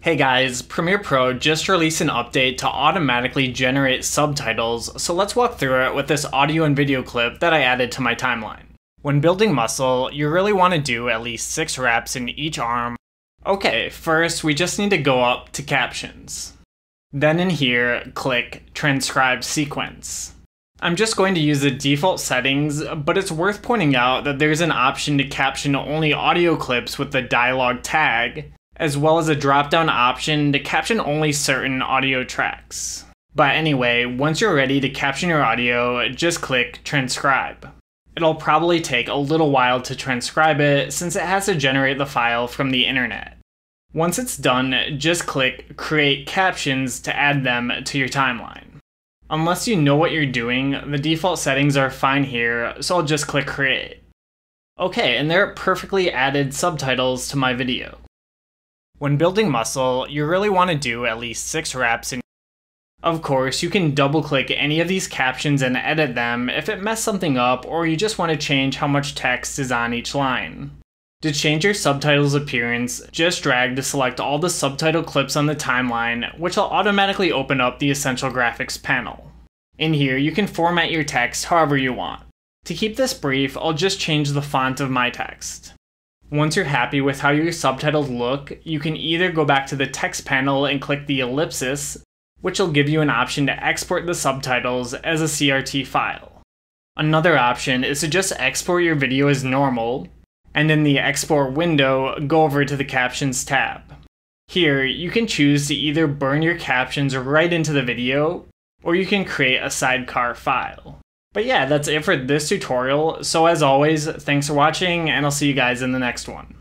Hey guys, Premiere Pro just released an update to automatically generate subtitles, so let's walk through it with this audio and video clip that I added to my timeline. When building muscle, you really want to do at least 6 reps in each arm. Okay, first we just need to go up to captions. Then in here, click Transcribe Sequence. I'm just going to use the default settings, but it's worth pointing out that there's an option to caption only audio clips with the dialogue tag, as well as a drop-down option to caption only certain audio tracks. But anyway, once you're ready to caption your audio, just click Transcribe. It'll probably take a little while to transcribe it since it has to generate the file from the internet. Once it's done, just click Create Captions to add them to your timeline. Unless you know what you're doing, the default settings are fine here, so I'll just click Create. Okay, and there are perfectly added subtitles to my video. When building muscle, you really want to do at least 6 reps. Of course, you can double-click any of these captions and edit them if it messed something up or you just want to change how much text is on each line. To change your subtitles appearance, just drag to select all the subtitle clips on the timeline, which will automatically open up the Essential Graphics panel. In here, you can format your text however you want. To keep this brief, I'll just change the font of my text. Once you're happy with how your subtitles look, you can either go back to the text panel and click the ellipsis, which will give you an option to export the subtitles as a CRT file. Another option is to just export your video as normal, and in the export window, go over to the Captions tab. Here, you can choose to either burn your captions right into the video, or you can create a sidecar file. But yeah, that's it for this tutorial, so as always, thanks for watching, and I'll see you guys in the next one.